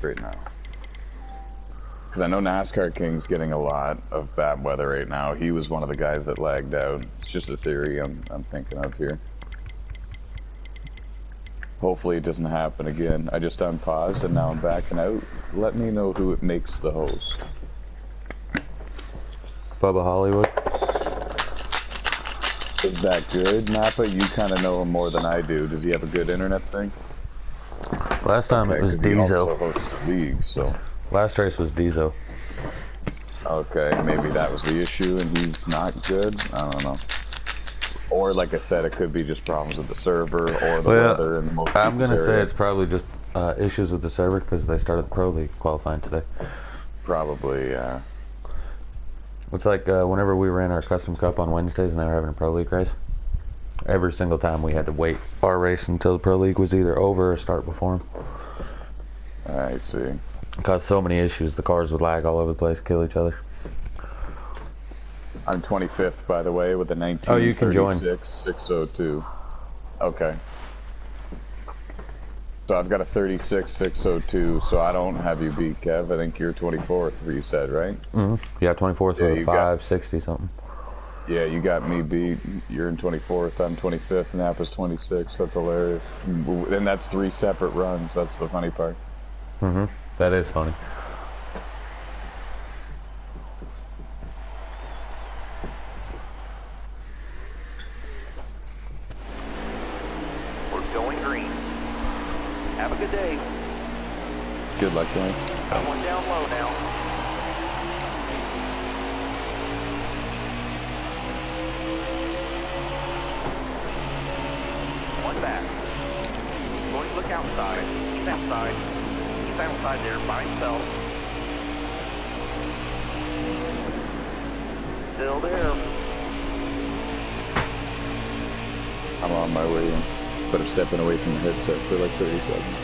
right now. Because I know NASCAR King's getting a lot of bad weather right now. He was one of the guys that lagged out. It's just a theory I'm thinking of here. Hopefully it doesn't happen again. I just unpaused and now I'm backing out. Let me know who it makes the host. Bubba Hollywood. Is that good, Napa? You kind of know him more than I do. Does he have a good internet thing? Last time it was He also Diesel. hosts the league, so... Last race was Diesel. Okay, maybe that was the issue and he's not good? I don't know. Or, like I said, it could be just problems with the server or the weather in the most I'm going to say area. it's probably just issues with the server because they started the Pro League qualifying today. Probably, yeah. It's like whenever we ran our Custom Cup on Wednesdays and they were having a Pro League race, every single time we had to wait our race until the Pro League was either over or start before them. I see. It caused so many issues, the cars would lag all over the place, kill each other. I'm 25th, by the way, with a 19. Oh, you can join. 602. Okay. So I've got a 36,602, so I don't have you beat, Kev. I think you're 24th, you said, right? Mm-hmm. Yeah, 24th with a 560 something. Yeah, you got me beat. You're in 24th, I'm 25th, Napa's 26th. That's hilarious. And that's 3 separate runs. That's the funny part. Mm-hmm. That is funny. We're going green. Have a good day. Good luck, guys. Got one down low now. One back. Going to look outside. He's outside. He's outside there by himself. Still there. I'm on my way in, but I'm stepping away from the headset for like 30 seconds.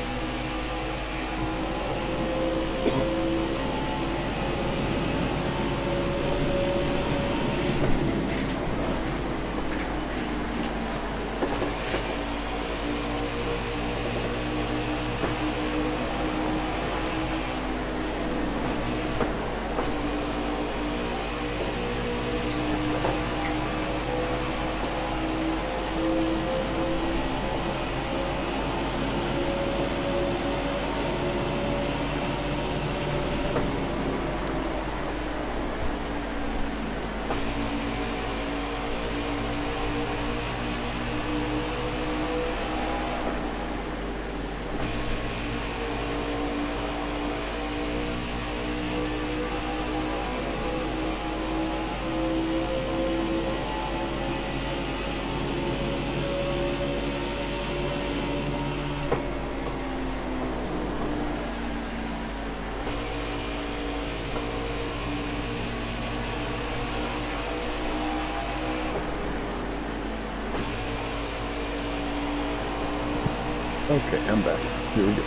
Okay, I'm back. Here we go.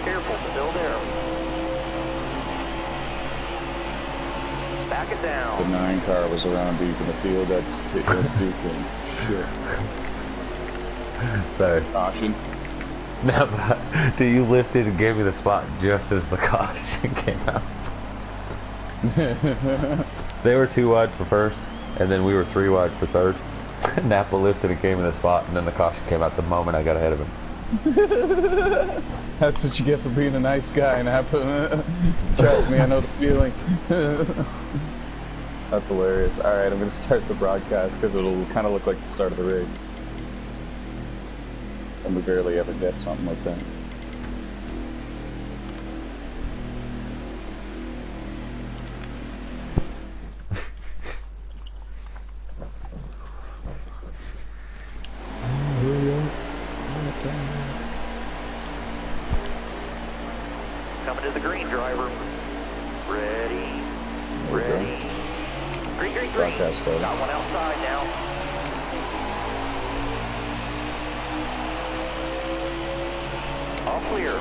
Careful, still there. Back it down. The 9 car was around deep in the field. That's Duke. Shit. Sorry. Caution. No, dude, you lifted and gave me the spot just as the caution came out. They were 2 wide for first, and then we were 3 wide for third. Napa lifted and gave me the spot, and then the caution came out the moment I got ahead of him. That's what you get for being a nice guy, Napa. Trust me, I know the feeling. That's hilarious. Alright, I'm going to start the broadcast because it'll kind of look like the start of the race. And we barely ever get something like that. Coming to the green, driver. Ready. Ready. Green, green, green. Broadcast started. Got one outside now. All clear.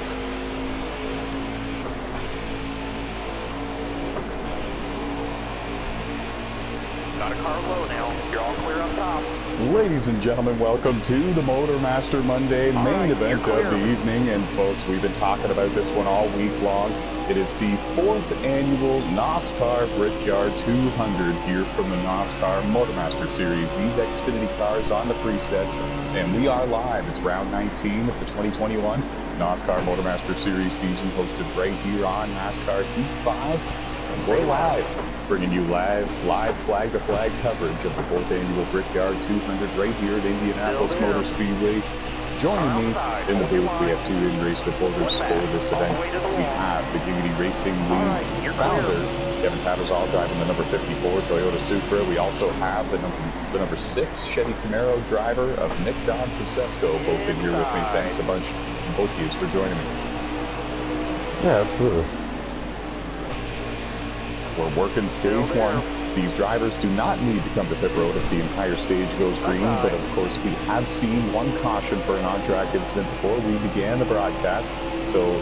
Got a car low now. You're all clear up top. Ladies and gentlemen, welcome to the Motormaster Monday main event of the evening. And folks, we've been talking about this one all week long. It is the 4th annual Nosscar Brickyard 200 here from the Nosscar Motormaster Series. These Xfinity cars on the presets, and we are live. It's round 19 of the 2021 Nosscar Motormaster Series season, hosted right here on NASCAR Heat 5. And we're live, bringing you live flag-to-flag coverage of the 4th annual Brickyard 200 right here at Indianapolis Motor Speedway. Joining me in the booth, we have two in-race reporters for this event. We have the Giggity Racing League founder, Kevin Tattersall, driving the number 54 Toyota Supra. We also have the number 6 Chevy Camaro driver of Nick Don Francesco, both in here with me. Thanks a bunch, both of you, for joining me. Yeah, absolutely. We're working stage 1. These drivers do not need to come to pit road if the entire stage goes green, but of course we have seen one caution for an on-track incident before we began the broadcast. So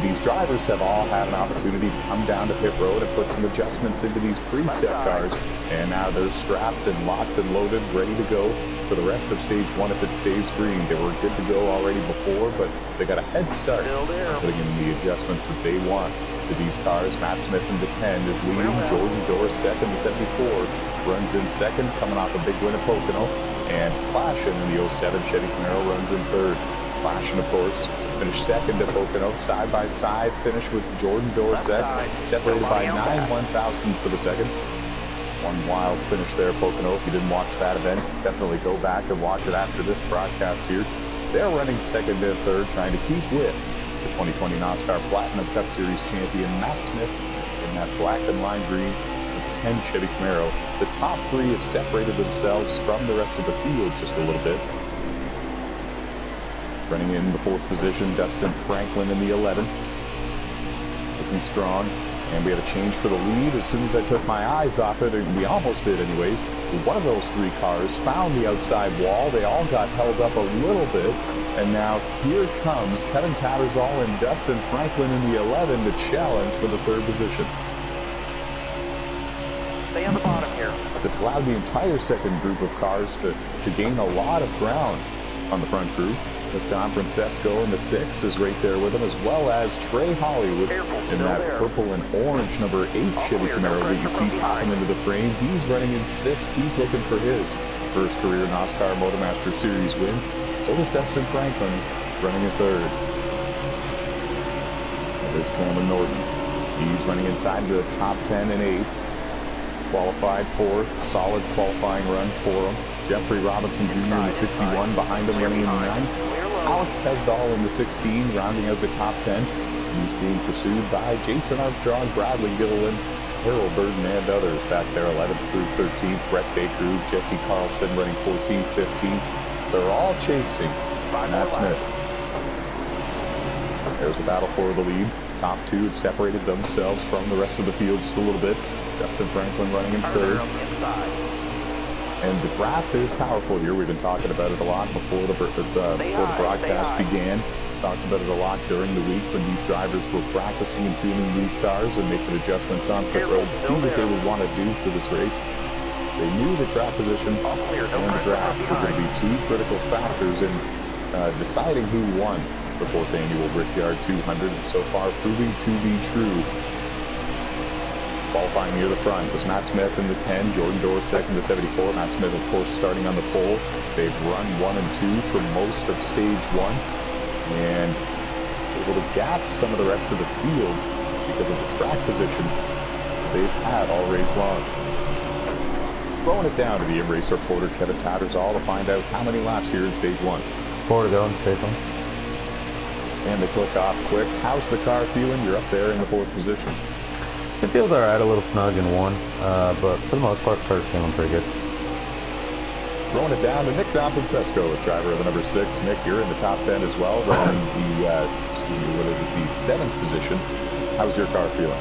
these drivers have all had an opportunity to come down to pit road and put some adjustments into these preset cars, and now they're strapped and locked and loaded, ready to go for the rest of stage 1 if it stays green. They were good to go already before, but they got a head start putting in the adjustments that they want to these cars. Matt Smith in the 10 is leading. Jordan Dorr second. The 74 runs in second, coming off a big win at Pocono. And Clashin in the 07 Chevy Camaro runs in third. Clashin, of course, finished second at Pocono. Side-by-side finish with Jordan Dorr separated by 9 1/1000ths of a second. One wild finish there at Pocono. If you didn't watch that event, definitely go back and watch it after this broadcast here. They're running second and third, trying to keep with the 2020 NASCAR Platinum Cup Series champion Matt Smith in that black and lime green 10 Chevy Camaro. The top three have separated themselves from the rest of the field just a little bit. Running in the 4th position, Dustin Franklin in the 11. Looking strong. And we had a change for the lead as soon as I took my eyes off it, and we almost did anyways. One of those 3 cars found the outside wall. They all got held up a little bit. And now here comes Kevin Tattersall and Dustin Franklin in the 11 to challenge for the 3rd position. Stay on the bottom here. This allowed the entire second group of cars to gain a lot of ground on the front group. With Don Francesco in the 6 is right there with him, as well as Trey Hollywood in that purple and orange number 8 Chevy Camaro that you see popping into the frame. He's running in 6th. He's looking for his first career NASCAR Motormaster Series win. So does Dustin Franklin, running in 3rd. And there's Cameron Norton. He's running inside the top 10 and 8th. Qualified 4th. Solid qualifying run for him. Jeffrey Robinson Jr. in the 61 behind him, running in 9th. Alex Tesdall in the 16, rounding out the top 10. He's being pursued by Jason Armstrong, Bradley Gilliland, Harold Burden, and others back there, 11th through 13th. Brett Baker, Jesse Carlson running 14th, 15th. They're all chasing Matt Smith. There's the battle for the lead. Top 2 have separated themselves from the rest of the field just a little bit. Dustin Franklin running in 3rd. And the draft is powerful here. We've been talking about it a lot before the broadcast began. Talked about it a lot during the week when these drivers were practicing and tuning these cars and making adjustments on pit road to see what they would want to do for this race. They knew the track position and the draft were going to be 2 critical factors in deciding who won the 4th annual Brickyard 200, and so far proving to be true. Qualifying near the front was Matt Smith in the 10, Jordan Dorr second, the 74. Matt Smith, of course, starting on the pole. They've run 1 and 2 for most of stage 1, and able to gap some of the rest of the field because of the track position they've had all race long. Throwing it down to the in-race reporter Kevin Tattersall to find out how many laps here in stage 1. 4 to go in stage 1. And they click off quick. How's the car feeling? You're up there in the 4th position. It feels alright, a little snug in 1, but for the most part, the car's feeling pretty good. Throwing it down to Nick Don Francesco, driver of the number 6. Nick, you're in the top 10 as well, running the 7th position. How's your car feeling?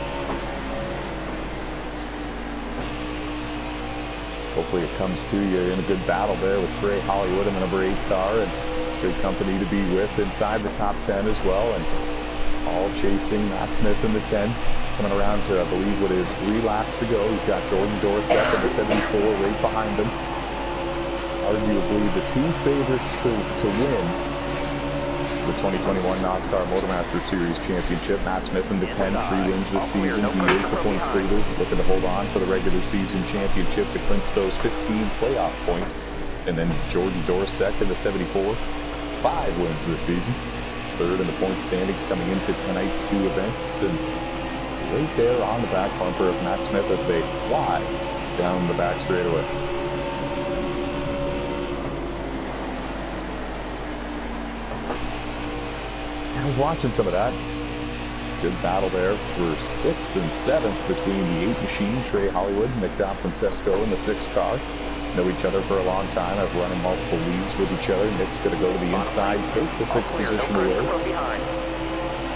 Hopefully it comes to you in a good battle there with Trey Hollywood in the number 8 car, and it's good company to be with inside the top 10 as well, and all chasing Matt Smith in the 10. Coming around to, I believe, what is 3 laps to go. He's got Jordan Dorr second, the 74 right behind him. arguably the two favorites to win the 2021 Nosscar Motormaster Series Championship. Matt Smith in the 10, 3 wins this season. He is the points leader, looking to hold on for the regular season championship to clinch those 15 playoff points. And then Jordan Dorsek in the 74, 5 wins this season. Third in the point standings coming into tonight's 2 events. And right there on the back bumper of Matt Smith as they fly down the back straightaway. I was watching some of that. Good battle there for 6th and 7th between the 8 machine, Trey Hollywood, Nick Francesco in the 6 car. Know each other for a long time. I've run in multiple leagues with each other. Nick's going to go to the inside, take the 6th position away.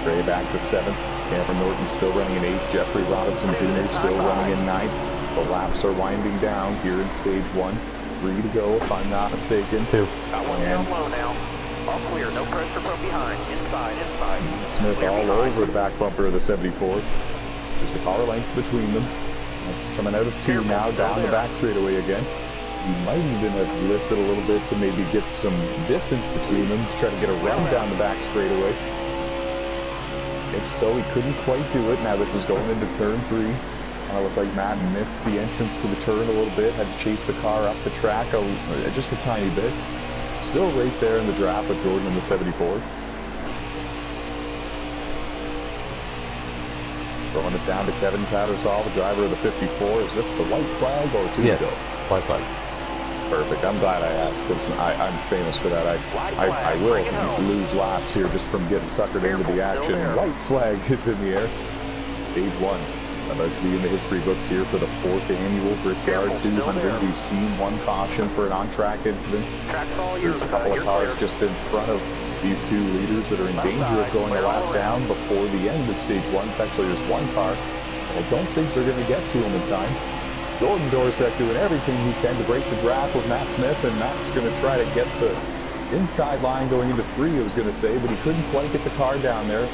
Trey back to 7th. Cameron Norton still running in 8th. Jeffrey Robinson Jr. still running in 9th. The laps are winding down here in stage 1. 3 to go, if I'm not mistaken. 2. Got one down low now. All clear, no pressure from behind. Inside. Smith Clear all behind. over the back bumper of the 74. Just a car length between them. That's coming out of 2 now, down the back straightaway again. He might even have lifted a little bit to maybe get some distance between them to try to get a run down the back straightaway. If so, he couldn't quite do it. Now this is going into turn 3. Kind of looked like Matt missed the entrance to the turn a little bit. Had to chase the car up the track just a tiny bit. Still right there in the draft with Jordan in the 74. Throwing it down to Kevin Tattersall, the driver of the 54. Is this the white flag or 2 to go? White flag. Perfect. I'm glad I asked because I'm famous for that. I will lose laps here just from getting suckered into the action. White flag is in the air. Stage 1. About to be in the history books here for the 4th annual Brickyard 200. We've seen 1 caution for an on-track incident. There's a couple of cars just in front of these 2 leaders that are in danger of going a lap down before the end of stage 1. It's actually just 1 car. I don't think they're going to get to him in time. Jordan Dorsek doing everything he can to break the draft with Matt Smith, and Matt's going to try to get the inside line going into 3, I was going to say, but he couldn't quite get the car down there.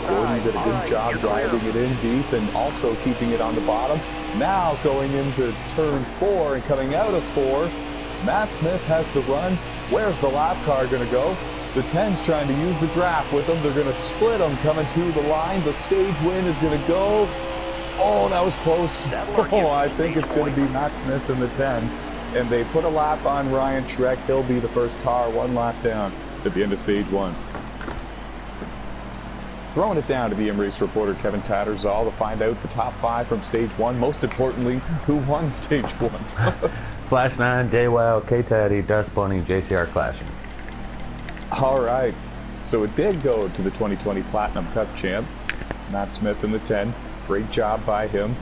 Jordan did a good job driving it in deep and also keeping it on the bottom. Now going into turn 4 and coming out of 4, Matt Smith has to run. Where's the lap car going to go? The 10's trying to use the draft with them. They're going to split them coming to the line. The stage win is going to go. Oh, that was close. Oh, I think it's going to be Matt Smith in the 10. And they put a lap on Ryan Schreck. He'll be the first car 1 lap down at the end of stage 1. Throwing it down to the M-Race reporter Kevin Tattersall to find out the top 5 from stage 1. Most importantly, who won stage 1. Flash 9, JWoww, K-Taddy, Dust Bunny, JCR Clashing. All right. So it did go to the 2020 Platinum Cup champ, Matt Smith in the 10. Great job by him.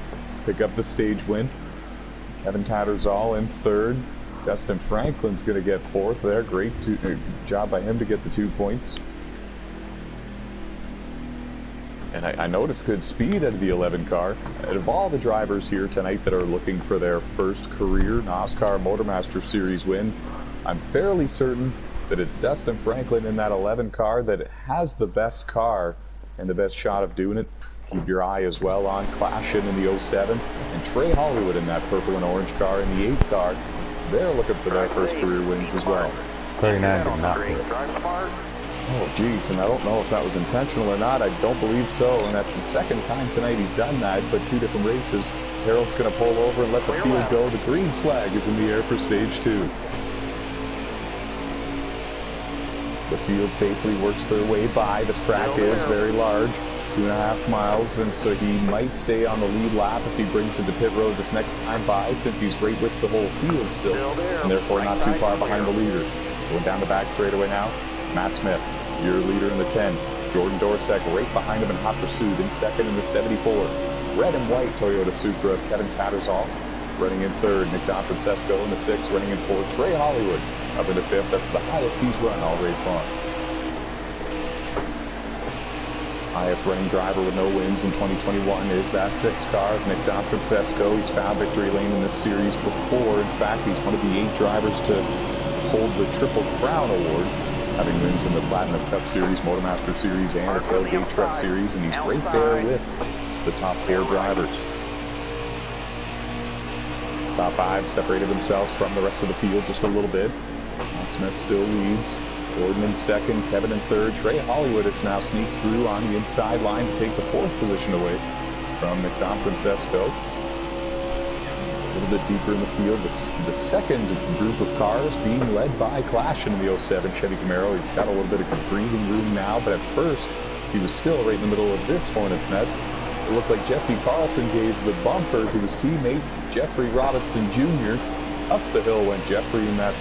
Pick up the stage win. Kevin Tattersall in 3rd. Dustin Franklin's going to get 4th there. Great job by him to get the 2 points. And I noticed good speed out of the 11 car. Out of all the drivers here tonight that are looking for their first career Nosscar Motormaster Series win, I'm fairly certain that it's Dustin Franklin in that 11 car that has the best car and the best shot of doing it. Keep your eye as well on Clashin in the 07 and Trey Hollywood in that purple and orange car in the 8 car. They're looking for their first career wins as well. 39 did not do it. Oh, geez, and I don't know if that was intentional or not. I don't believe so, and that's the 2nd time tonight he's done that, but 2 different races. Harold's going to pull over and let the field go. The green flag is in the air for stage 2. The field safely works their way by. This track is very large. 2.5 miles, and so he might stay on the lead lap if he brings it to pit road this next time by, since he's right with the whole field still, and therefore not too far behind the leader. Going down the back straightaway now, Matt Smith, your leader in the 10. Jordan Dorsek right behind him in hot pursuit in 2nd in the 74. Red and white Toyota Supra of Kevin Tattersall running in 3rd. Nick Francesco in the 6th, running in 4th. Trey Hollywood up in the 5th. That's the highest he's run all race long. Highest running driver with no wins in 2021 is that 6 car of Nick Francesco. He's found victory lane in this series before. In fact, he's one of the 8 drivers to hold the Triple Crown Award, having wins in the Platinum Cup Series, Motormaster Series, and the Tailgate Truck Series, and he's right there with the top 4 drivers. Top 5 separated themselves from the rest of the field just a little bit. Matt Smith still leads. Gordon in second, Kevin in third. Trey Hollywood has now sneaked through on the inside line to take the 4th position away from McDonald Francesco. A little bit deeper in the field, the second group of cars being led by Clash in the 07 Chevy Camaro. He's got a little bit of breathing room now, but at first he was still right in the middle of this hornet's nest. It looked like Jesse Carlson gave the bumper to his teammate Jeffrey Robinson Jr. Up the hill went Jeffrey in that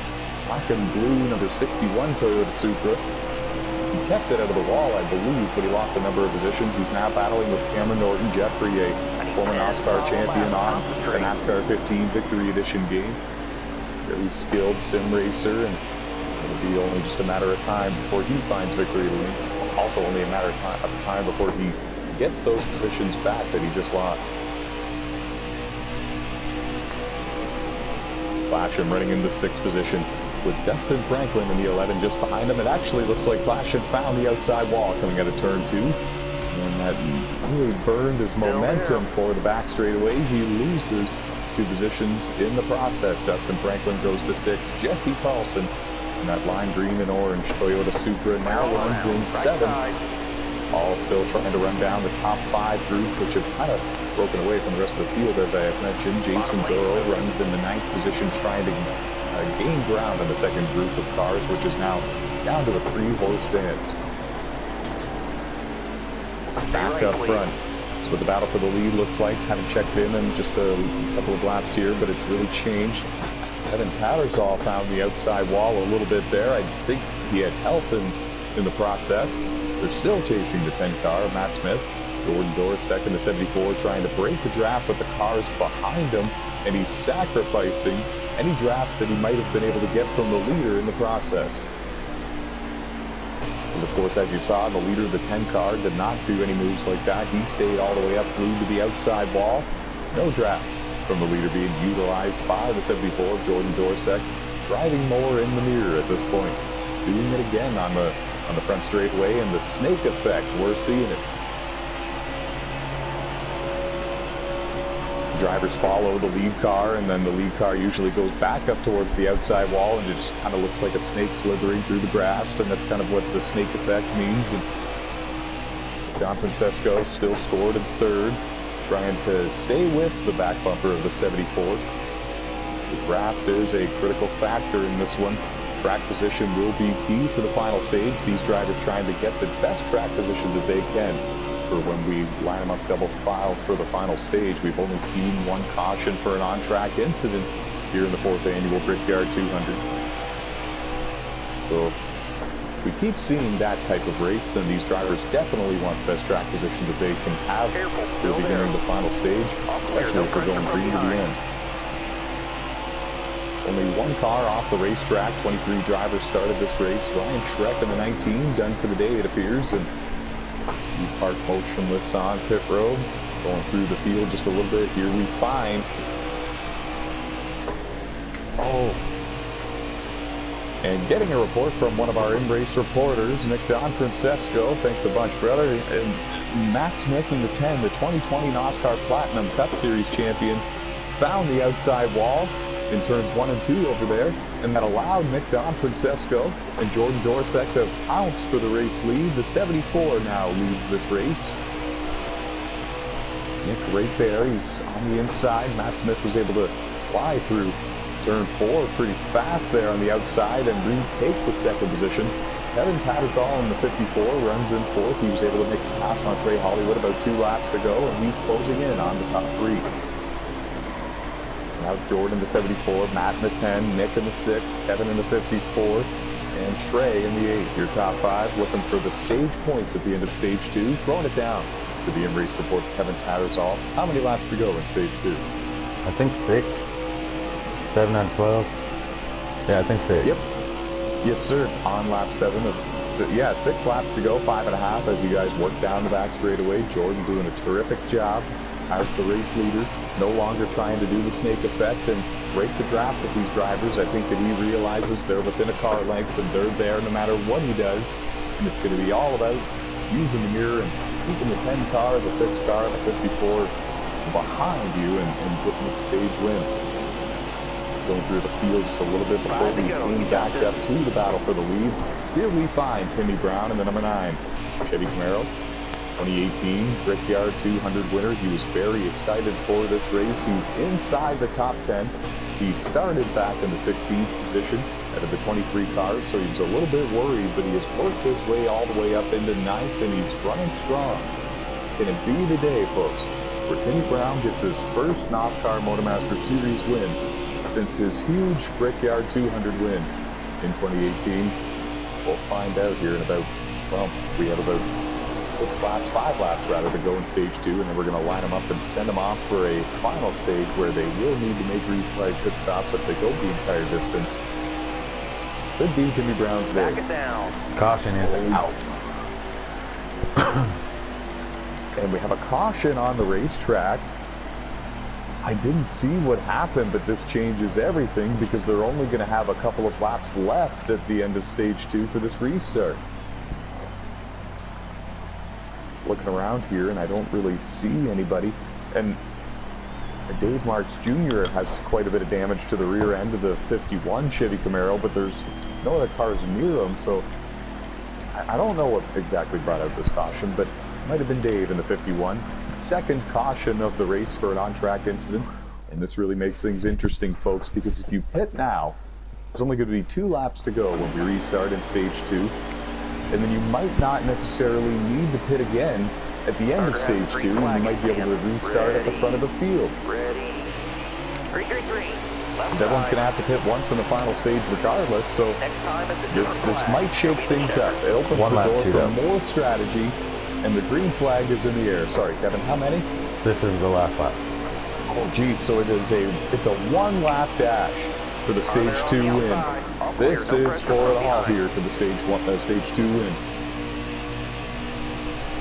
black and blue number 61 Toyota Supra. He kept it out of the wall, I believe, but he lost a number of positions. He's now battling with Cameron Norton. Jeffrey, a former Nosscar champion on the NASCAR 15 Victory Edition game. Very skilled sim racer, and it'll be only just a matter of time before he finds victory lane. Also only a matter of time before he gets those positions back that he just lost. Flash running in the 6th position with Dustin Franklin in the 11 just behind him. It actually looks like Flash had found the outside wall coming out of turn 2. And that really burned his momentum for the back straightaway. He loses 2 positions in the process. Dustin Franklin goes to 6th. Jesse Carlson in that lime green and orange Toyota Supra now runs in 7th. All still trying to run down the top 5 group, which have kind of broken away from the rest of the field, as I have mentioned. Jason Burrow runs in the 9th position, trying to gain ground on the second group of cars, which is now down to the 3-horse dance. Back up front. That's what the battle for the lead looks like. Haven't checked in just a couple of laps here, but it's really changed. Evan Tattersall found the outside wall a little bit there. I think he had help in the process. They're still chasing the 10 car of Matt Smith. Jordan Dorsek in the 74 trying to break the draft with the cars behind him, and he's sacrificing any draft that he might have been able to get from the leader in the process. Because of course, as you saw, the leader of the 10 car did not do any moves like that. He stayed all the way up, glued to the outside wall. No draft from the leader being utilized by the 74 of Jordan Dorsek, driving more in the mirror at this point. Doing it again on the front straightaway, and the snake effect, we're seeing it. Drivers follow the lead car, and then the lead car usually goes back up towards the outside wall, and it just kind of looks like a snake slithering through the grass, and that's kind of what the snake effect means. And Don Francesco still scored in 3rd, trying to stay with the back bumper of the 74. The draft is a critical factor in this one. Track position will be key for the final stage. These drivers trying to get the best track position that they can for when we line them up double file for the final stage. We've only seen 1 caution for an on-track incident here in the 4th annual Brickyard 200. So if we keep seeing that type of race, then these drivers definitely want the best track position that they can have for the beginning of the final stage, especially if we're going green to the end. Only 1 car off the racetrack. 23 drivers started this race. Ryan Schreck in the 19, done for the day, it appears. And he's parked motionless on pit road. Going through the field just a little bit. Here we find... And getting a report from one of our in-race reporters, Nick Don Francesco. Thanks a bunch, brother. And Matt Smith in the 10, the 2020 Nosscar Platinum Cup Series champion, found the outside wall in turns 1 and 2 over there, and that allowed Nick Don Francesco and Jordan Dorsek to pounce for the race lead. The 74 now leads this race. Nick right there, he's on the inside. Matt Smith was able to fly through turn 4 pretty fast there on the outside and retake the 2nd position. Kevin Tattersall in the 54 runs in 4th. He was able to make a pass on Trey Hollywood about 2 laps ago, and he's closing in on the top 3. Now it's Jordan in the 74, Matt in the 10, Nick in the 6, Kevin in the 54, and Trey in the 8. Your top 5 looking for the stage points at the end of stage 2, throwing it down to the in-race report, Kevin Tattersall. How many laps to go in stage 2? I think 6. 7 on 12. Yeah, I think 6. Yep. Yes, sir. On lap 7 of... So, yeah, 6 laps to go, 5.5 as you guys work down the back straightaway. Jordan doing a terrific job as the race leader, no longer trying to do the snake effect and break the draft with these drivers. I think that he realizes they're within a car length and they're there no matter what he does. And it's going to be all about using the mirror and keeping the 10 car, the 6 car, the 54 behind you and getting the stage win. Going through the field just a little bit before we came back up to the battle for the lead. Here we find Timmy Brown in the number 9 Chevy Camaro. 2018 Brickyard 200 winner. He was very excited for this race. He's inside the top 10. He started back in the 16th position out of the 23 cars, so he was a little bit worried, but he has worked his way all the way up into 9th, and he's running strong. Can it be the day, folks, where Timmy Brown gets his first Nosscar Motormaster Series win since his huge Brickyard 200 win in 2018? We'll find out here in about, well, we have about 5 laps rather, to go in stage 2, and then we're going to line them up and send them off for a final stage where they will need to make reflag pit stops if they go the entire distance. Could be Timmy Brown's day. Back it down. Caution is out. And we have a caution on the racetrack. I didn't see what happened, but this changes everything because they're only going to have a couple of laps left at the end of stage 2 for this restart. Looking around here, and I don't really see anybody. And Dave Marks Jr. has quite a bit of damage to the rear end of the 51 Chevy Camaro, but there's no other cars near him, so I don't know what exactly brought out this caution, but it might have been Dave in the 51. Second caution of the race for an on-track incident, and this really makes things interesting, folks, because if you pit now, there's only going to be 2 laps to go when we restart in stage 2. And then you might not necessarily need to pit again at the end of stage 2, and you might be able to restart at the front of the field. Ready. Green, green, green. Because everyone's going to have to pit once in the final stage regardless, so this might shake things up. It opens the door for more strategy, and the green flag is in the air. Sorry, Kevin, how many? This is the last lap. Oh, geez, so it's a 1-lap dash for the stage 2 win. This is for it all here for the stage 2 win.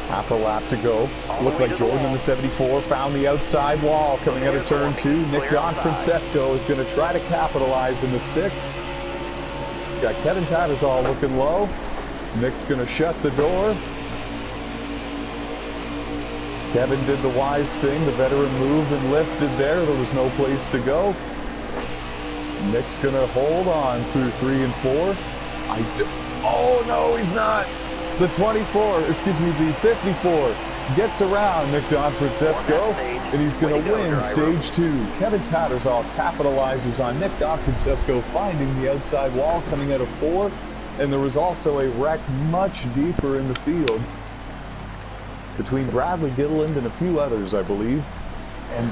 Half a lap to go. Looked like Jordan in the 74 found the outside wall coming out of turn 2. Nick Don Francesco is going to try to capitalize in the 6th. Got Kevin Tattersall looking low. Nick's going to shut the door. Kevin did the wise thing. The veteran moved and lifted there. There was no place to go. Nick's gonna hold on through 3 and 4. Oh no, he's not. The 24, excuse me, the 54 gets around Nick Don Francesco, and he's gonna win stage 2. Kevin Tattersall capitalizes on Nick Don Francesco finding the outside wall coming out of 4, and there was also a wreck much deeper in the field between Bradley Gilliland and a few others, I believe. And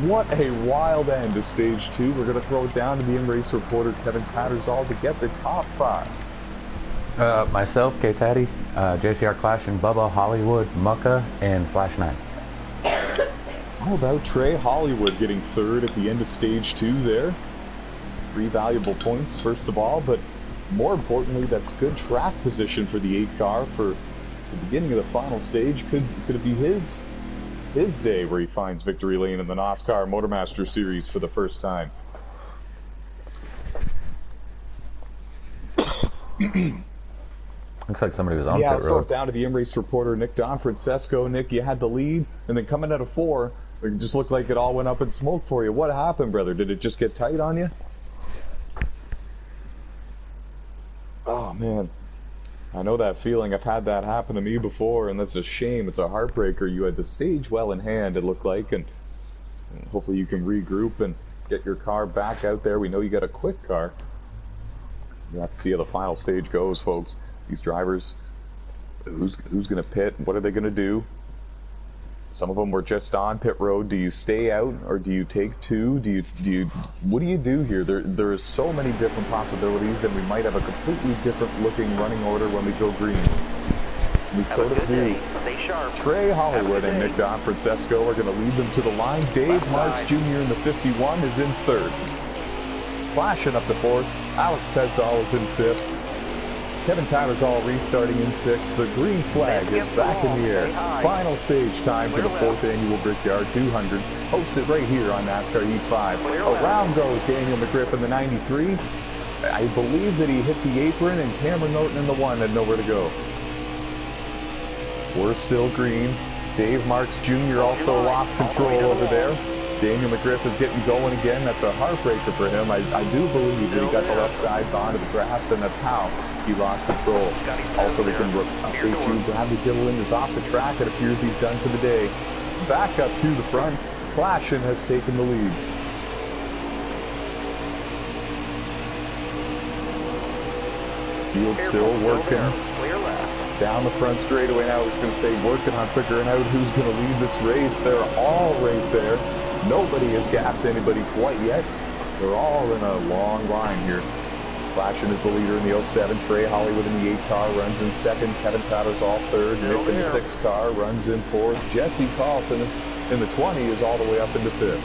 what a wild end to stage 2. We're going to throw it down to the in-race reporter Kevin Tattersall to get the top 5. Myself, K-Tatty, JCR Clash, and Bubba, Hollywood, Mucka, and Flash 9. How about Trey Hollywood getting 3rd at the end of stage 2 there? 3 valuable points, first of all, but more importantly, that's good track position for the 8 car for the beginning of the final stage. Could it be his day where he finds victory lane in the Nosscar Motormaster Series for the first time? Looks like somebody was on pit road. So down to the in-race reporter Nick Don Francesco. Nick, you had the lead, and then coming out of 4, it just looked like it all went up in smoke for you. What happened, brother? Did it just get tight on you? Oh, man. I know that feeling. I've had that happen to me before, and that's a shame. It's a heartbreaker. You had the stage well in hand, it looked like, and hopefully you can regroup and get your car back out there. We know you got a quick car. You have to see how the final stage goes, folks. These drivers, who's going to pit? What are they going to do? Some of them were just on pit road. Do you stay out or do you take 2? What do you do here? There are so many different possibilities, and we might have a completely different looking running order when we go green. We sort of do. Trey Hollywood and Nick Don Francesco are going to lead them to the line. Dave Marks Jr. in the 51 is in 3rd. Flashing up to 4th. Alex Pesdall is in 5th. Kevin Tattersall restarting in 6th. The green flag is back in the air. Final stage time for the 4th annual Brickyard 200. Hosted right here on NASCAR E5. Around goes Daniel McGriff in the 93. I believe that he hit the apron, and Cameron Norton in the 1 had nowhere to go. We're still green. Dave Marks Jr. also lost control over there. Daniel McGriff is getting going again. That's a heartbreaker for him. I do believe that he got the left sides onto the grass, and that's how he lost control. Also, we can update you. Bradley Gilliland is off the track. It appears he's done for the day. Back up to the front. Flashin has taken the lead. Field still working down the front straightaway now. I was going to say working on figuring out who's going to lead this race. They're all right there. Nobody has gapped anybody quite yet. They're all in a long line here. Flashin is the leader in the 07. Trey Hollywood in the 8 car runs in second. Kevin Tattersall third. Nick in the 6 car runs in fourth. Jesse Carlson in the 20 is all the way up into fifth.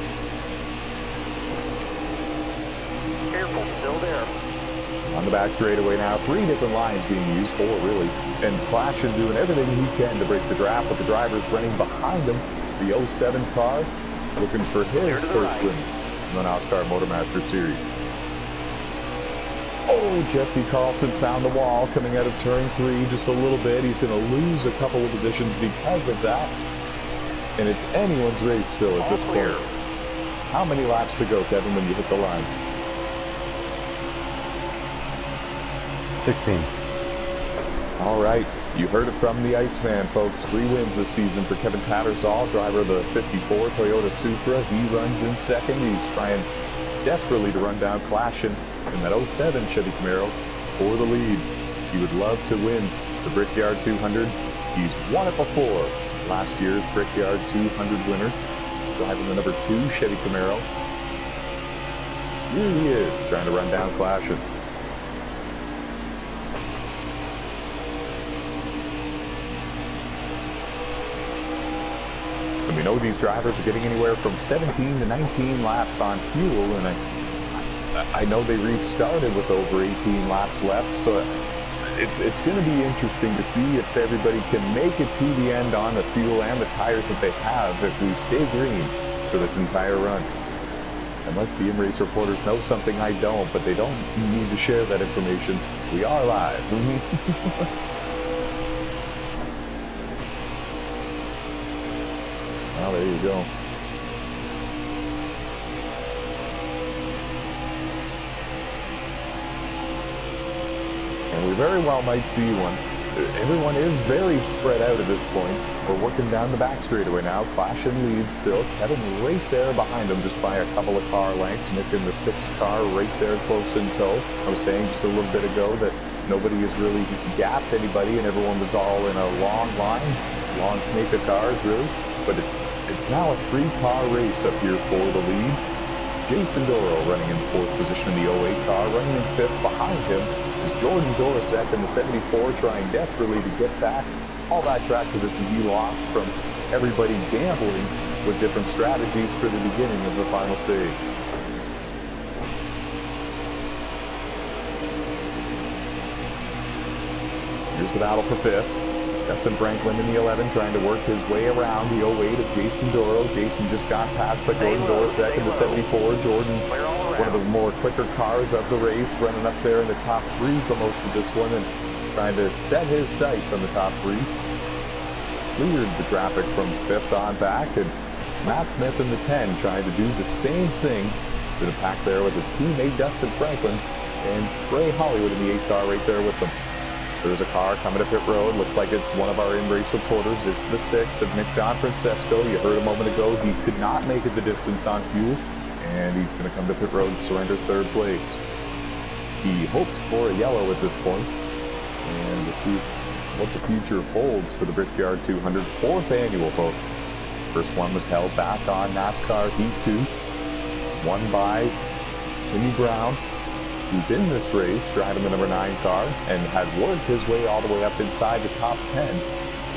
Careful, still there. On the back straightaway now, 3 different lines being used, 4 really. And Flashin doing everything he can to break the draft, with the drivers running behind him. The 07 car looking for his first win in the Nosscar Motormaster Series. Oh, Jesse Carlson found the wall coming out of turn 3 just a little bit. He's going to lose a couple of positions because of that. And it's anyone's race still at this point. How many laps to go, Kevin, when you hit the line? 16. All right, you heard it from the Iceman, folks. 3 wins this season for Kevin Tattersall, driver of the 54 Toyota Supra. He runs in second. He's trying desperately to run down Flashin in that 07 Chevy Camaro for the lead. He would love to win the Brickyard 200. He's won it before. Last year's Brickyard 200 winner, driving the number 2 Chevy Camaro. Here he is, trying to run down Flashin. And we know these drivers are getting anywhere from 17 to 19 laps on fuel, and I know they restarted with over 18 laps left, so it's going to be interesting to see if everybody can make it to the end on the fuel and the tires that they have if we stay green for this entire run. Unless the in-race reporters know something I don't, but they don't need to share that information. We are live. Well, there you go. And we very well might see one. Everyone is very spread out at this point. We're working down the back straightaway now. Flashin leads still. Kevin right there behind him, just by a couple of car lengths. Nick in the 6 car right there close in tow. I was saying just a little bit ago that nobody has really gapped anybody, and everyone was all in a long line, long snake of cars really. But it's now a 3-car race up here for the lead. Jason Doro running in 4th position in the 08 car, running in 5th behind him is Jordan Dorosek in the 74, trying desperately to get back all that track position he lost from everybody gambling with different strategies for the beginning of the final stage. Here's the battle for 5th. Justin Franklin in the 11 trying to work his way around the 08 of Jason Doro. Jason just got passed by Jordan Dorosek in the 74. Jordan, one of the more quicker cars of the race, running up there in the top 3 for most of this one and trying to set his sights on the top 3. Cleared the traffic from 5th on back, and Matt Smith in the 10 trying to do the same thing to the pack there with his teammate Dustin Franklin and Ray Hollywood in the 8 car right there with them. There's a car coming to pit road. Looks like it's one of our in-race reporters. It's the 6 of Nick Don Francesco. You heard a moment ago he could not make it the distance on fuel, and he's going to come to pit road and surrender 3rd place. He hopes for a yellow at this point, and we'll see what the future holds for the Brickyard 200. 4th annual, folks. First one was held back on NASCAR Heat 2, won by Timmy Brown, who's in this race, driving the number 9 car, and had worked his way all the way up inside the top 10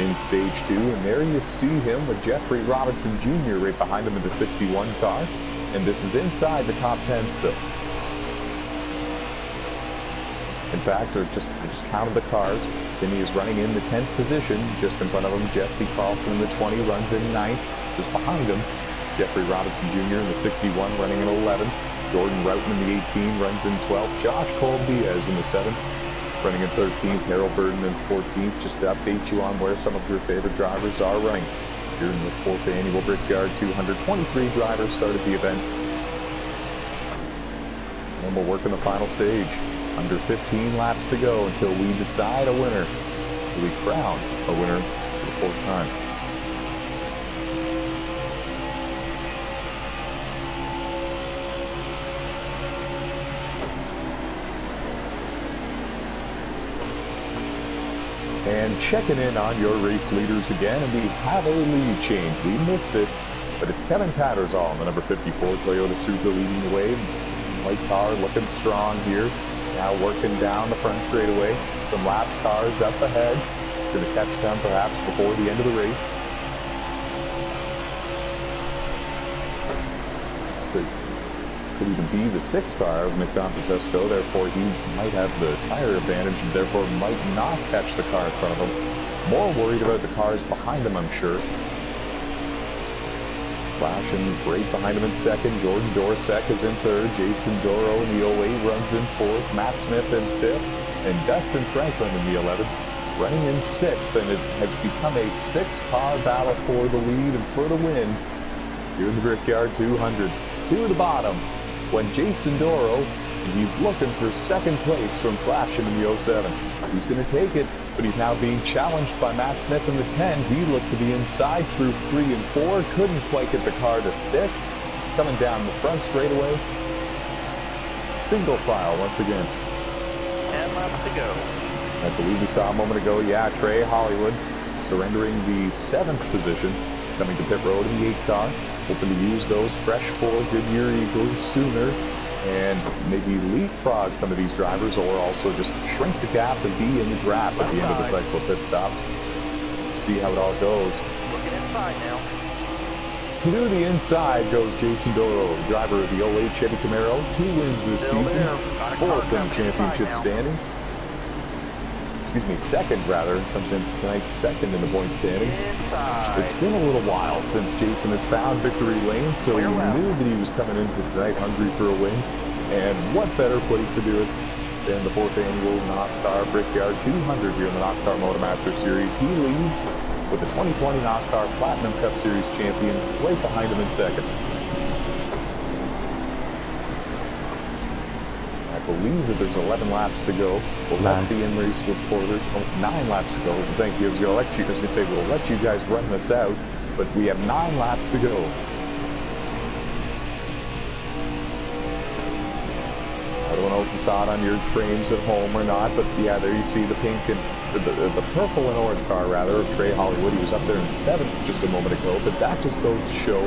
in stage 2. And there you see him with Jeffrey Robinson Jr. right behind him in the 61 car. And this is inside the top 10 still. In fact, I just counted the cars. Timmy is running in the 10th position. Just in front of him, Jesse Carlson in the 20 runs in 9th. Just behind him, Jeffrey Robinson Jr. in the 61 running in 11th. Jordan Roughton in the 18 runs in 12th. Josh Cole Diaz in the 7th, running in 13th. Harold Burden in 14th. Just to update you on where some of your favorite drivers are running. here in the 4th annual Brickyard 200. 23 drivers started the event. And we're working the final stage. Under 15 laps to go until we decide a winner. Until we crown a winner for the 4th time. And checking in on your race leaders again, and we have a lead change. We missed it, but it's Kevin Tattersall, the number 54 Toyota Supra, leading the way. White car looking strong here. Now working down the front straightaway. Some lap cars up ahead. He's going to catch them perhaps before the end of the race. Could even be the 6th car of Nick Francesco, therefore he might have the tire advantage and therefore might not catch the car in front of him. More worried about the cars behind him, I'm sure. Flashing right behind him in 2nd. Jordan Dorsek is in 3rd. Jason Doro in the 08 runs in 4th. Matt Smith in 5th. And Dustin Franklin in the 11th. Running in 6th, and it has become a 6-car battle for the lead and for the win here in the Brickyard 200. To the bottom when Jason Doro, and he's looking for 2nd place from flashing in the 07. He's going to take it, but he's now being challenged by Matt Smith in the 10. He looked to be inside through 3 and 4. Couldn't quite get the car to stick. Coming down the front straightaway. Single file once again. 10 laps to go. I believe we saw a moment ago, yeah, Trey Hollywood surrendering the 7th position. Coming to pit road in the 8 car. Hoping to use those fresh 4 Goodyear Eagles sooner and maybe leapfrog some of these drivers, or also just shrink the gap and be in the draft at the end of the cycle pit stops. See how it all goes. Looking inside now. To the inside goes Jason Doro, driver of the 08 Chevy Camaro. 2 wins this season, 4th in the championship standings. Excuse me, 2nd rather, comes in tonight 2nd in the point standings. It's been a little while since Jason has found victory lane, so he knew that he was coming into tonight hungry for a win. And what better place to do it than the 4th annual Nosscar Brickyard 200 here in the Nosscar Motormaster Series. He leads with the 2020 Nosscar Platinum Cup Series champion right behind him in 2nd. I believe that there's 11 laps to go. We'll let the in-race reporter, 9 laps to go. Thank you. I was going to say, we'll let you guys run this out, but we have 9 laps to go. I don't know if you saw it on your frames at home or not, but yeah, there you see the pink and the purple and orange car, rather, of Trey Hollywood. He was up there in 7th just a moment ago, but that just goes to show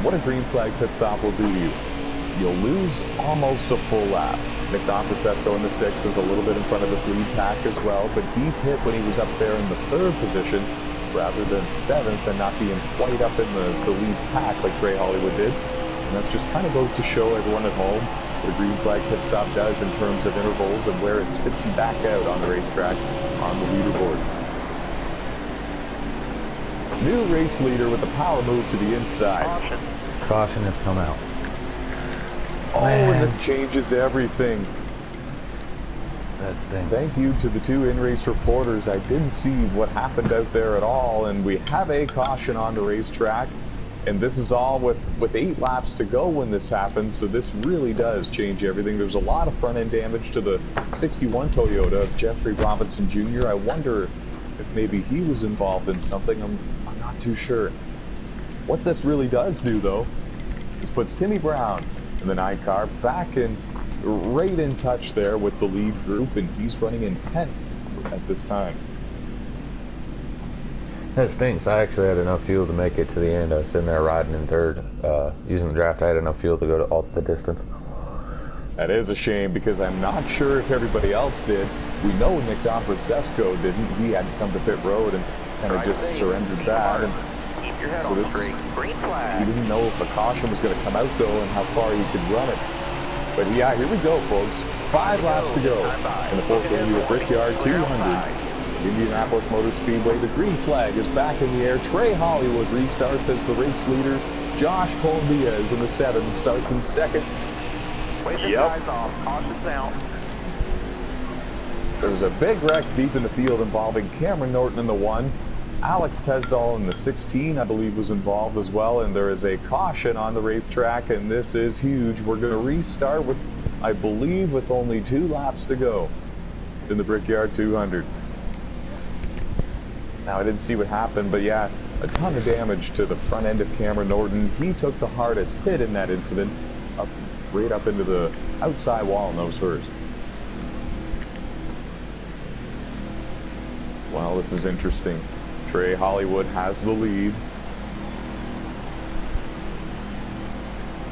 what a green flag pit stop will do to you. You'll lose almost a full lap. Nick Francesco in the 6th is a little bit in front of this lead pack as well, but he hit when he was up there in the 3rd position rather than 7th and not being quite up in the lead pack like Trey Hollywood did. And that's just kind of goes to show everyone at home what a green flag pit stop does in terms of intervals and where it spits you back out on the racetrack on the leaderboard. New race leader with the power move to the inside. Caution has come out. Oh, and this changes everything. That stinks. Thank you to the 2 in-race reporters. I didn't see what happened out there at all, and we have a caution on the racetrack. And this is all with 8 laps to go when this happens, so this really does change everything. There's a lot of front-end damage to the 61 Toyota of Jeffrey Robinson Jr. I wonder if maybe he was involved in something. I'm not too sure. What this really does do, though, is puts Timmy Brown in the 9 car back in right in touch there with the lead group, and he's running in 10th at this time. That stinks. I actually had enough fuel to make it to the end. I was sitting there riding in 3rd. Using the draft, I had enough fuel to go to all the distance. That is a shame, because I'm not sure if everybody else did. We know Nick Francesco didn't. He had to come to pit road and kind of just surrendered that. And so this, he didn't know if a caution was going to come out, though, and how far he could run it. But yeah, here we go, folks. 5 laps to go in the 4th annual Brickyard 200. Indianapolis Motor Speedway. The green flag is back in the air. Trey Hollywood restarts as the race leader. Josh Colombias in the 7 starts in 2nd. Wave the guys off. Caution's out. There was a big wreck deep in the field involving Cameron Norton in the 1. Alex Tesdall in the 16, I believe, was involved as well, and there is a caution on the racetrack, and this is huge. We're going to restart with, I believe, with only 2 laps to go in the Brickyard 200. Now, I didn't see what happened, but yeah, a ton of damage to the front end of Cameron Norton. He took the hardest hit in that incident, right up into the outside wall nose first. Well, this is interesting. Trey Hollywood has the lead.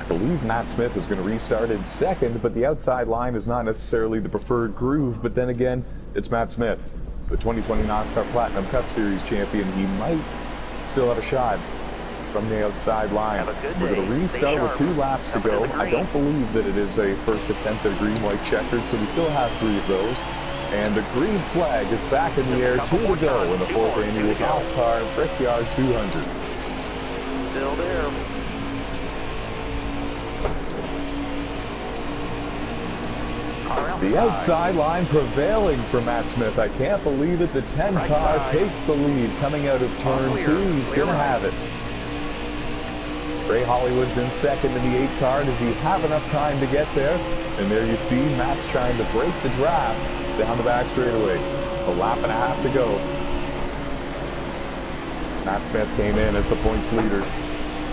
I believe Matt Smith is going to restart in second, but the outside line is not necessarily the preferred groove. But then again, it's Matt Smith. It's the 2020 Nosscar Platinum Cup Series champion. He might still have a shot from the outside line. We're going to restart with 2 laps to go. I don't believe that it is a first attempt at a green-white checkered, so we still have 3 of those. And the green flag is back in the air, 2 to go in the 4th annual Nosscar Brickyard 200. Still there. The outside line prevailing for Matt Smith. I can't believe it. The 10 car takes the lead coming out of turn 2. He's going to have it. Ray Hollywood's in second in the 8 car. Does he have enough time to get there? And there you see Matt's trying to break the draft down the back straightaway. A lap and a half to go. Matt Smith came in as the points leader,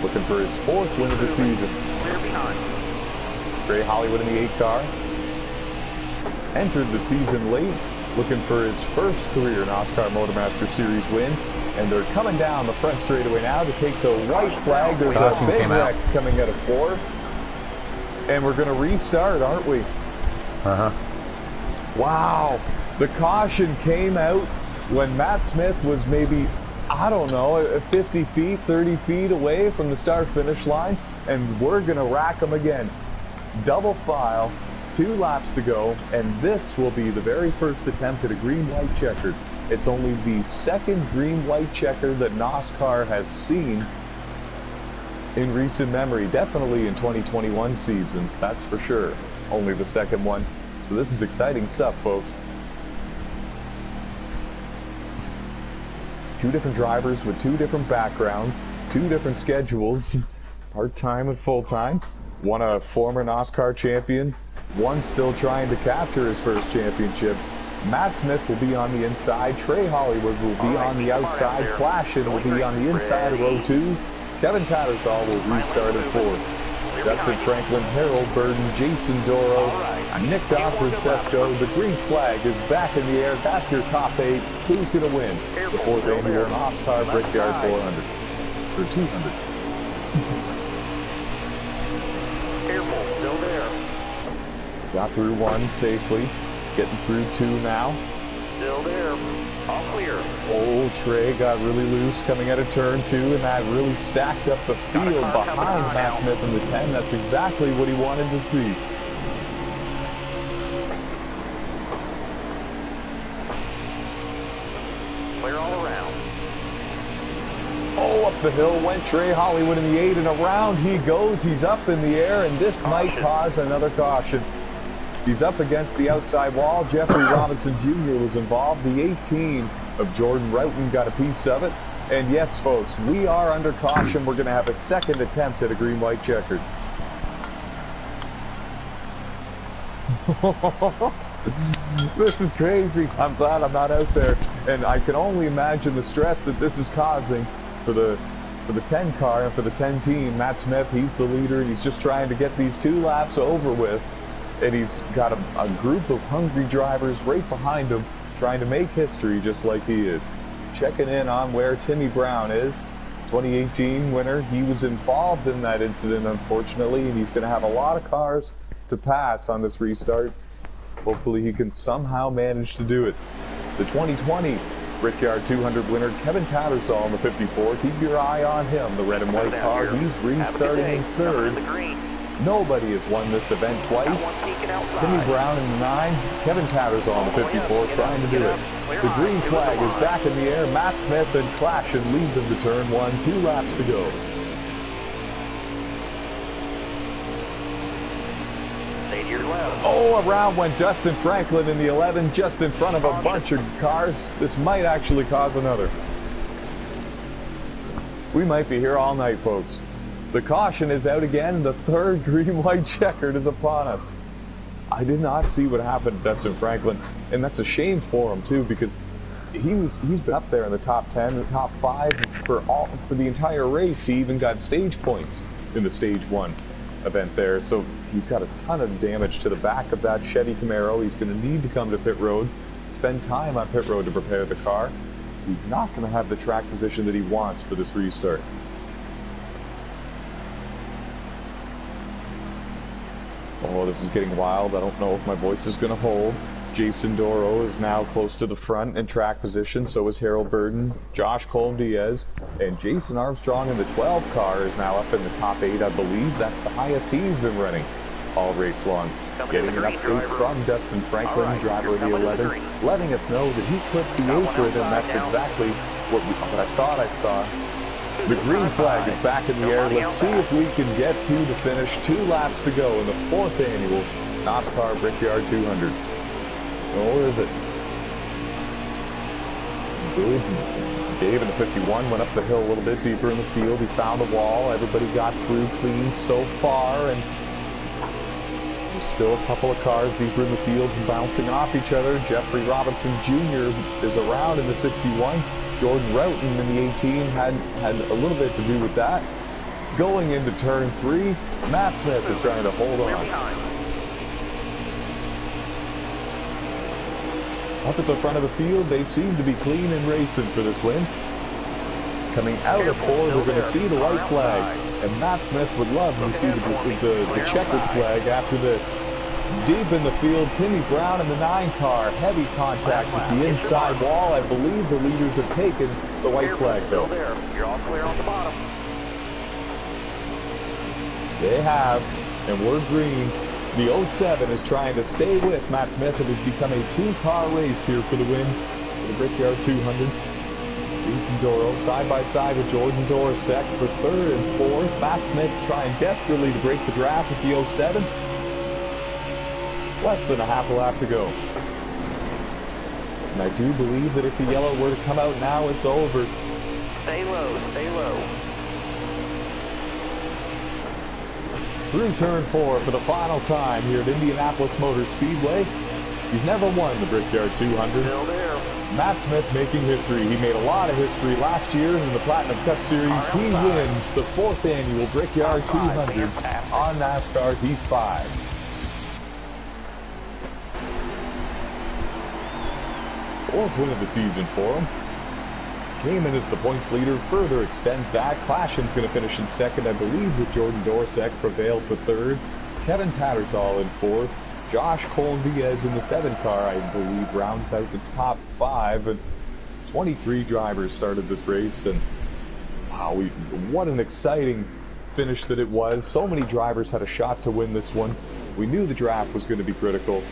looking for his 4th win of the season. Ray Hollywood in the 8 car. Entered the season late, looking for his first career Nosscar Motormaster Series win. And they're coming down the front straightaway now to take the white flag. There's a big wreck coming out of 4th. And we're going to restart, aren't we? Uh-huh. Wow. The caution came out when Matt Smith was maybe, I don't know, 50 feet, 30 feet away from the start-finish line. And we're going to rack him again. Double file. 2 laps to go, and this will be the very first attempt at a green-white checkered. It's only the 2nd green-white checker that Nosscar has seen in recent memory. Definitely in 2021 seasons, that's for sure. Only the 2nd one. So this is exciting stuff, folks. 2 different drivers with 2 different backgrounds, 2 different schedules, part-time and full-time. One a former Nosscar champion, one still trying to capture his first championship. Matt Smith will be on the inside. Trey Hollywood will be on the outside. Flashin will be on the inside of row 2. Kevin Tattersall will restart at 4th. Justin Franklin, Harold Burden, Jason Doro, Nick Francesco. The green flag is back in the air. That's your top 8. Who's going to win the 4th annual Nosscar Brickyard 400 or 200? Got through 1 safely. Getting through 2 now. Still there. All clear. Oh, Trey got really loose coming out of turn 2, and that really stacked up the field behind Matt Smith in the 10. That's exactly what he wanted to see. Clear all around. Oh, up the hill went Trey Hollywood in the 8, and around he goes. He's up in the air, and this might cause another caution. He's up against the outside wall. Jeffrey Robinson Jr. was involved. The 18 of Jordan Roughton got a piece of it. And yes, folks, we are under caution. We're going to have a 2nd attempt at a green-white checkered. This is crazy. I'm glad I'm not out there. And I can only imagine the stress that this is causing for the 10 car and for the 10 team. Matt Smith, he's the leader, and he's just trying to get these 2 laps over with. And he's got a group of hungry drivers right behind him trying to make history just like he is. Checking in on where Timmy Brown is, 2018 winner. He was involved in that incident, unfortunately, and he's going to have a lot of cars to pass on this restart. Hopefully he can somehow manage to do it. The 2020 Brickyard 200 winner, Kevin Tattersall in the 54. Keep your eye on him, the red and white car. He's restarting in 3rd. Nobody has won this event twice. Timmy Brown in the 9, Kevin Tattersall in the 54 trying to do it. The green flag is back in the air. Matt Smith and Flashin lead them to turn 1. 2 laps to go. Oh, around went Dustin Franklin in the 11, just in front of a bunch of cars. This might actually cause another. We might be here all night, folks. The caution is out again, and the third green-white checkered is upon us. I did not see what happened to Dustin Franklin, and that's a shame for him too, because he's been up there in the top 10, the top 5 for the entire race. He even got stage points in the stage 1 event there, so he's got a ton of damage to the back of that Chevy Camaro. He's going to need to come to pit road, spend time on pit road to prepare the car. He's not going to have the track position that he wants for this restart. Oh, this is getting wild. I don't know if my voice is going to hold. Jason Doro is now close to the front in track position. So is Harold Burden, Josh Colm-Diaz, and Jason Armstrong in the 12 car is now up in the top 8, I believe. That's the highest he's been running all race long. Getting an update from Dustin Franklin, driver of the 11, letting us know that he clipped the apron, and that's exactly what I thought I saw. The green flag is back in the air. Let's see if we can get to the finish. 2 laps to go in the 4th annual Nosscar Brickyard 200. Oh, where is it? Dave in the 51 went up the hill a little bit deeper in the field. He found the wall. Everybody got through clean so far, and there's still a couple of cars deeper in the field bouncing off each other. Jeffrey Robinson Jr. is around in the 61. Jordan Roughton in the 18 had a little bit to do with that. Going into turn 3, Matt Smith is trying to hold on. Up at the front of the field, they seem to be clean and racing for this win. Coming out of 4, we're going to see the white flag, and Matt Smith would love to see the checkered flag after this. Deep in the field, Timmy Brown in the 9 car. Heavy contact with the inside wall. I believe the leaders have taken the white flag, though. You're all clear on the bottom. They have, and we're green. The 07 is trying to stay with Matt Smith. It has become a 2-car race here for the win for the Brickyard 200. Jason Doro side by side with Jordan Dorsek for 3rd and 4th. Matt Smith trying desperately to break the draft with the 07. Less than a half a lap to go. And I do believe that if the yellow were to come out now, it's over. Stay low, stay low. Through turn 4 for the final time here at Indianapolis Motor Speedway. He's never won the Brickyard 200. Still there. Matt Smith making history. He made a lot of history last year in the Platinum Cup Series. He wins the 4th annual Brickyard 200 on NASCAR Heat 5. Fourth win of the season for him. Came in as the points leader, further extends that. Clashin's going to finish in 2nd, I believe, with Jordan Dorsek prevailed for 3rd. Kevin Tattersall in 4th. Josh Colm-Diaz in the 7 car, I believe, rounds out the top 5. And 23 drivers started this race, and wow, what an exciting finish that it was. So many drivers had a shot to win this one. We knew the draft was going to be critical.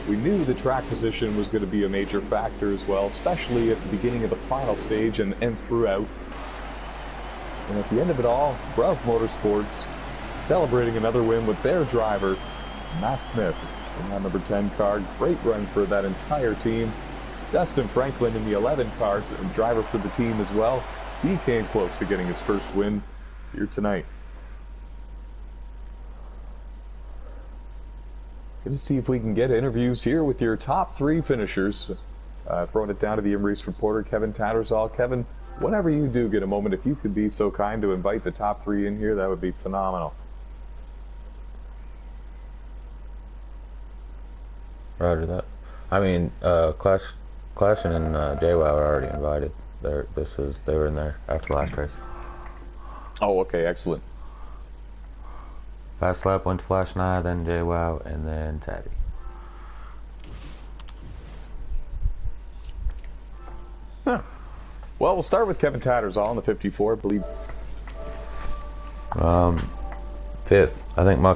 We knew the track position was going to be a major factor as well, especially at the beginning of the final stage and throughout. And at the end of it all, Bruv Motorsports celebrating another win with their driver, Matt Smith, in that number 10 car. Great run for that entire team. Dustin Franklin in the 11 car, driver for the team as well. He came close to getting his first win here tonight. Going to see if we can get interviews here with your top 3 finishers. Throwing it down to the InRace reporter, Kevin Tattersall. Kevin, whenever you do get a moment, if you could be so kind to invite the top 3 in here, that would be phenomenal. Roger that. I mean, Clashin and JWoww are already invited. They were in there after the last race. Oh, okay, excellent. Fast lap went to Flash and I, then JWoww, and then Taddy. Huh. Well, we'll start with Kevin Tattersall in the 54, I believe. 5th. I think Muck